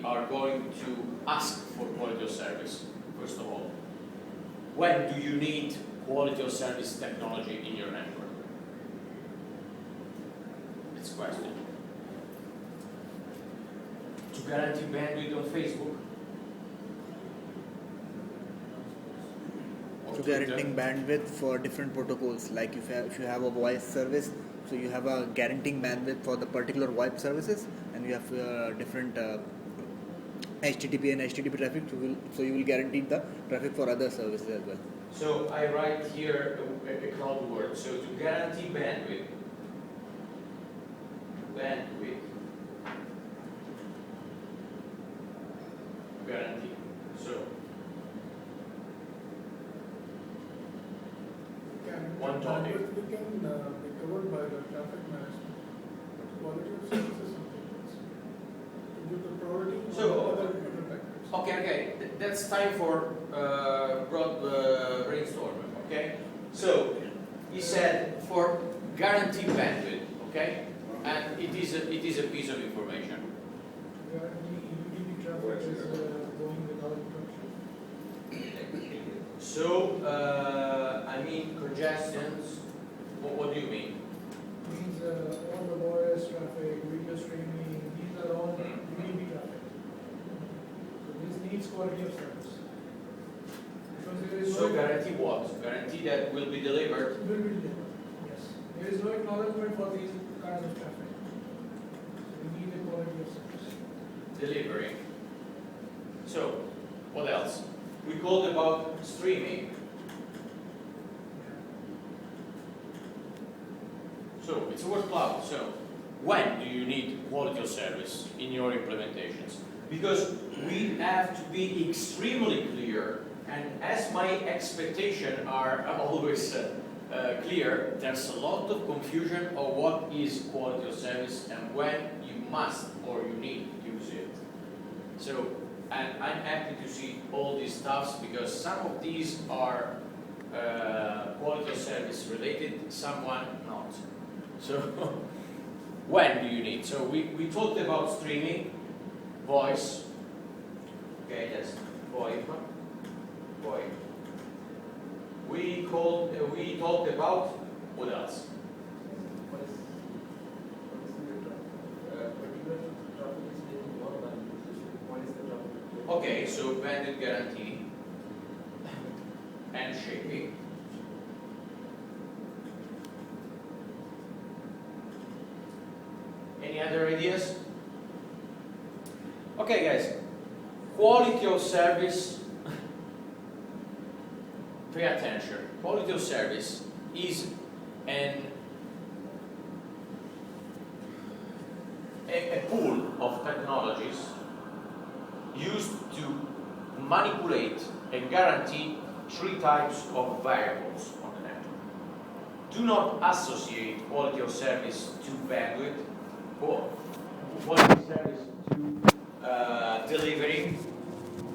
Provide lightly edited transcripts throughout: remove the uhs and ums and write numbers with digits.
are going to ask for quality of service, first of all. When do you need quality of service technology in your network? It's a question. To guarantee bandwidth on Facebook? To guaranteeing bandwidth for different protocols, like if you have a voice service, so you have a guaranteeing bandwidth for the particular VoIP services, and you have different HTTP and HTTP traffic, so you will guarantee the traffic for other services as well. So I write here a cloud word. So to guarantee bandwidth, guarantee. So one topic. It can be covered by the traffic management. Quality of service is something else. To give the priority to So, other factors. Okay. That's time for broad brainstorming. Okay. So he said for guaranteed bandwidth. Okay, and it is a piece of information. UDP traffic is going without interruption. So I mean congestions. What do you mean? Means all the voice traffic, video streaming, these are all UDP traffic. So this needs quality of service. Because there is So no guarantee what? Guarantee that will be delivered. will be delivered. Yes. There is no acknowledgement for these kinds of traffic. So we need a quality of service. Delivering. So, what else? We called about streaming. So, it's a word cloud. So, when do you need quality of service in your implementations? Because we have to be extremely clear, and as my expectations are always clear, there's a lot of confusion of what is quality of service and when you must or you need to use it. So, and I'm happy to see all these stuffs because some of these are quality of service related, someone not. So, when do you need? So we talked about streaming, voice. Okay, that's VoIP. We talked about what else? Okay, so bandwidth guarantee and shaping. Any other ideas? Okay, guys. Quality of service. Pay attention. Quality of service is a pool of technologies used to manipulate and guarantee three types of variables on the network. Do not associate quality of service to bandwidth or quality of service to delivery,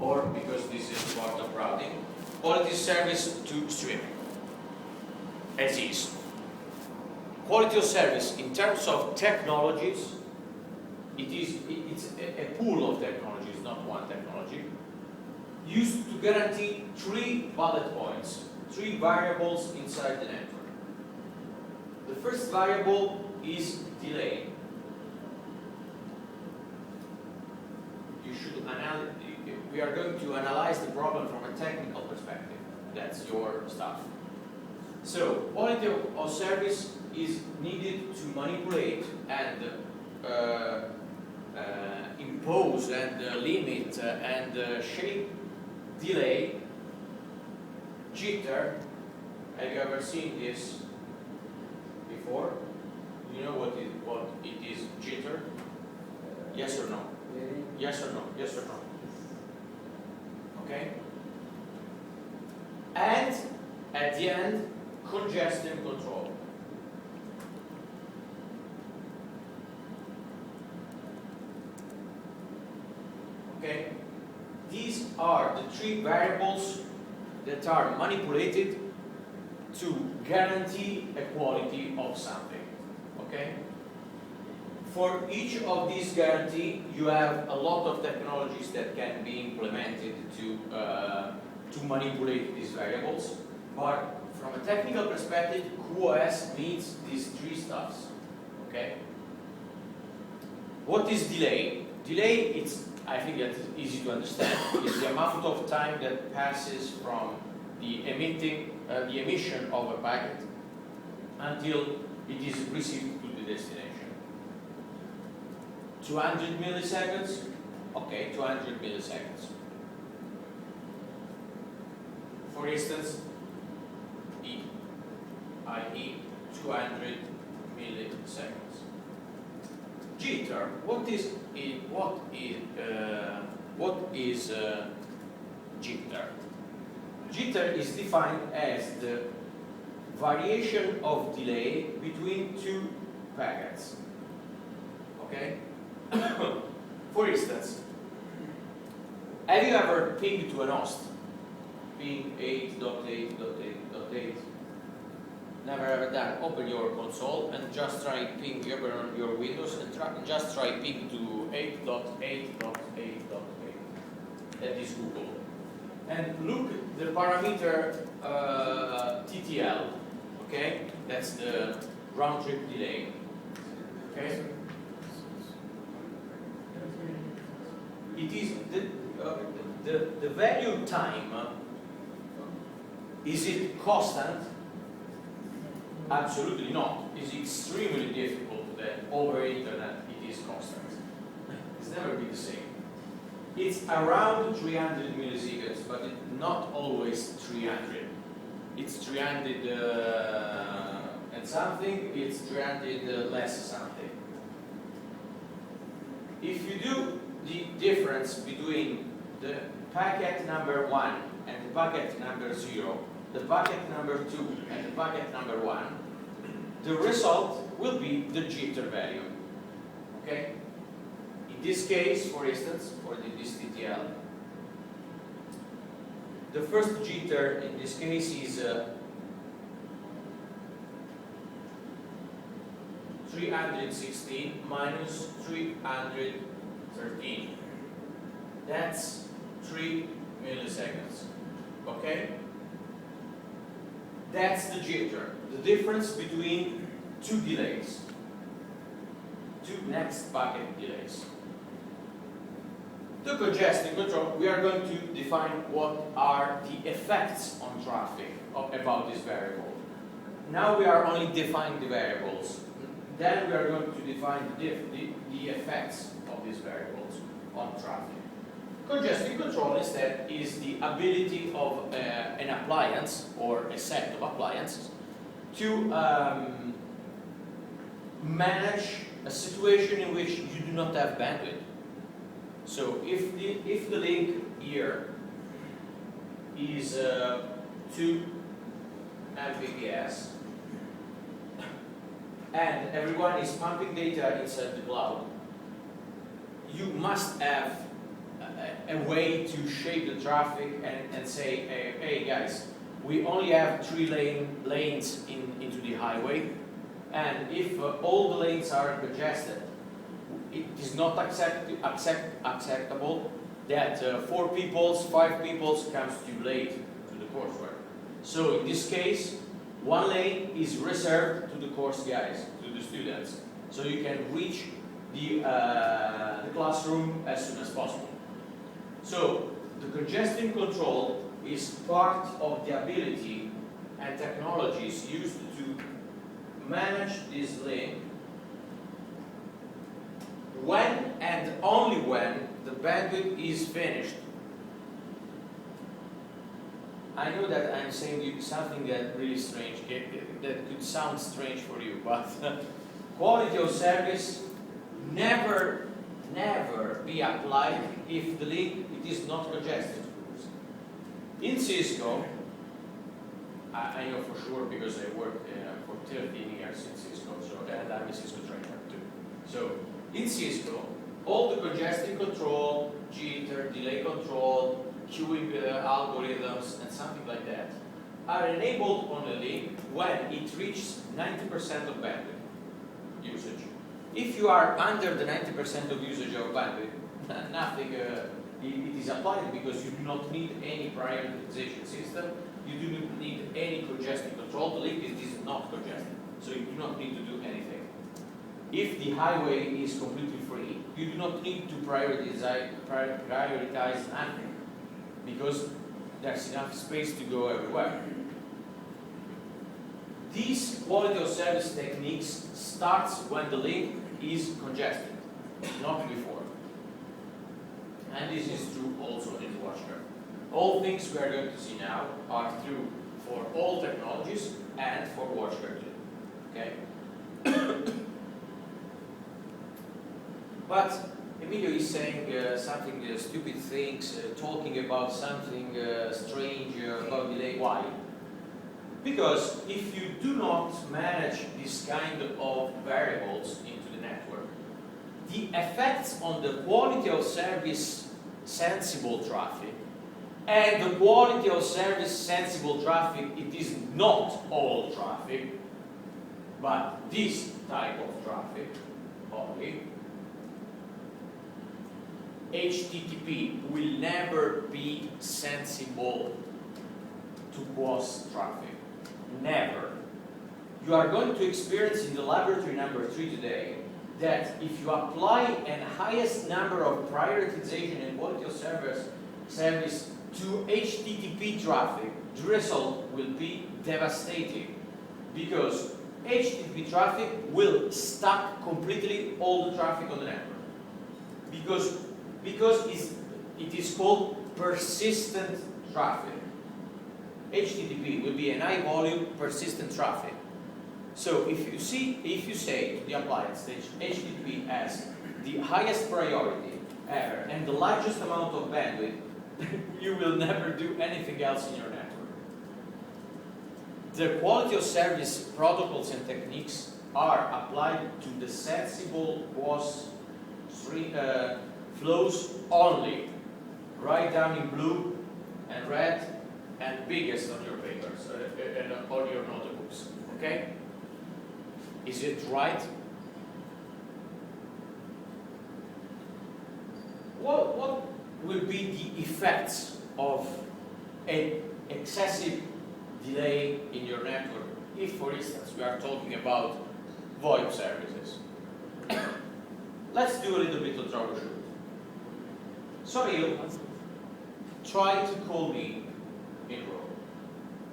or because this is part of routing, quality of service to streaming. As is. Quality of service in terms of technologies, it's a pool of technologies, not one technology, used to guarantee three bullet points, three variables inside the network. The first variable is delay. We are going to analyze the problem from a technical perspective. That's your stuff. So, quality of service is needed to manipulate and impose and limit and shape delay, jitter. Have you ever seen this before? You know what it is, jitter? Yes or no? Yes or no? Yes or no? Okay? And at the end, congestion control. Okay? These are the three variables that are manipulated to guarantee a quality of something. Okay? For each of these guarantee, you have a lot of technologies that can be implemented to manipulate these variables. But from a technical perspective, QoS needs these three stuffs. Okay. What is delay? Delay, I think that's easy to understand. It's the amount of time that passes from the emission of a packet until it is received to the destination. 200 milliseconds? Okay, 200 milliseconds. For instance, i.e. 200 milliseconds. Jitter, what is jitter? Jitter is defined as the variation of delay between two packets. Okay? For instance, have you ever pinged to an host? Ping 8.8.8.8. Never ever done. Open your console and just try ping on your Windows and just try ping to 8.8.8.8. That is Google. And look the parameter TTL. Okay, that's the round trip delay. Okay. It is the value time. Is it constant? Absolutely not. It's extremely difficult that over internet it is constant. It's never been the same. It's around 300 milliseconds, but it's not always 300. It's 300 and something, it's 300 less something. If you do the difference between the packet number 1 and the packet number 0, the packet number 2 and the packet number 1, the result will be the jitter value. Okay? In this case, for instance, for this TTL, the first jitter in this case is 316 minus 313. That's 3 milliseconds. Okay? That's the jitter, the difference between two delays, two next packet delays. The congestion control, we are going to define what are the effects on traffic about this variable. Now we are only defining the variables. Then we are going to define the effects of these variables on traffic. Congestion control instead is the ability of an appliance or a set of appliances to manage a situation in which you do not have bandwidth. So if the link here is 2 Mbps and everyone is pumping data inside the cloud, you must have a way to shape the traffic and say, hey guys, we only have 3 lanes into the highway, and if all the lanes are congested, it is not acceptable that 4 peoples, 5 peoples comes too late to the coursework. So in this case, 1 lane is reserved to the course guys, to the students, so you can reach the classroom as soon as possible. So the congestion control is part of the ability and technologies used to manage this link when and only when the bandwidth is finished. I know that I'm saying something that really strange, that could sound strange for you, but quality of service never be applied if the link is not congested. In Cisco, I know for sure because I worked for 13 years in Cisco, and I'm a Cisco trainer too. So in Cisco, all the congestion control, jitter, delay control, queuing algorithms, and something like that are enabled on a link when it reaches 90% of bandwidth usage. If you are under the 90% of usage of bandwidth, nothing it is applied because you do not need any prioritization system, you do not need any congestion control. The link is not congested, so you do not need to do anything. If the highway is completely free, you do not need to prioritize nothing because there's enough space to go everywhere. These quality of service techniques starts when the link is congested, not before. And this is true also in the WatchGuard. All things we are going to see now are true for all technologies and for WatchGuard 2. Okay? But Emilio is saying something stupid things, talking about something strange about delay. Why? Because if you do not manage this kind of variables into the network, the effects on the quality of service sensible traffic and the quality of service sensible traffic, it is not all traffic, but this type of traffic only. HTTP will never be sensible to QoS traffic. Never. You are going to experience in the laboratory number 3 today that if you apply an highest number of prioritization and quality of service to HTTP traffic, the result will be devastating because HTTP traffic will stop completely all the traffic on the network because it is called persistent traffic. HTTP will be an high volume persistent traffic. So if you say to the appliance that HTTP has the highest priority ever and the largest amount of bandwidth, you will never do anything else in your network. The quality of service protocols and techniques are applied to the sensible QoS flows only. Write down in blue and red and biggest on your papers and on your notebooks. Okay? Is it right? What will be the effects of an excessive delay in your network if, for instance, we are talking about VoIP services? Let's do a little bit of troubleshoot. Sorry, try to call me in Rome.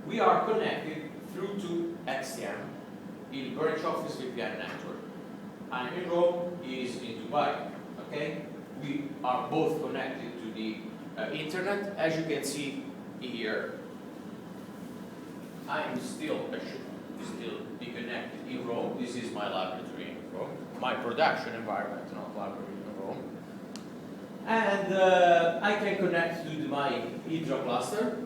We are connected through to XTM in branch office VPN network. I'm in Rome, he is in Dubai. Okay? We are both connected to the internet. As you can see here, I should still be connected in Rome. This is my laboratory in Rome. My production environment, not laboratory in Rome. And I can connect to my Hydra cluster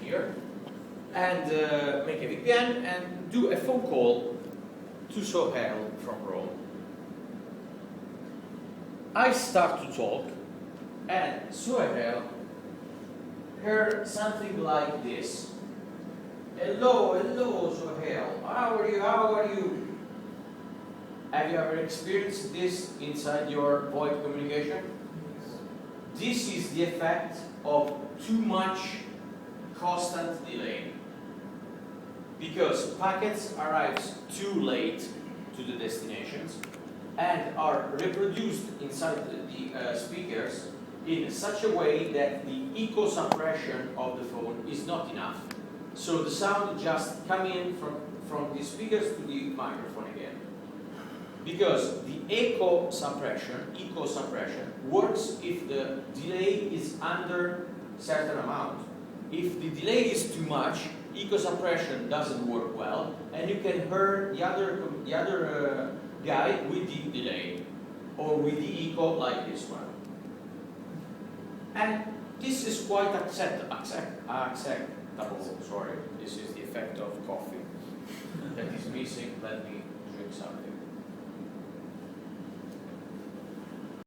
here, and make a VPN and do a phone call to Sohail from Rome. I start to talk, and Sohail heard something like this. Hello, Sohail. How are you? Have you ever experienced this inside your VoIP communication? This is the effect of too much constant delay. Because packets arrive too late to the destinations and are reproduced inside the speakers in such a way that the echo suppression of the phone is not enough. So the sound just comes in from the speakers to the microphone again. Because the echo suppression works if the delay is under certain amount. If the delay is too much, echo suppression doesn't work well, and you can hear the other guy with the delay or with the echo like this one. And this is quite acceptable. Sorry, this is the effect of coffee that is missing. Let me drink something.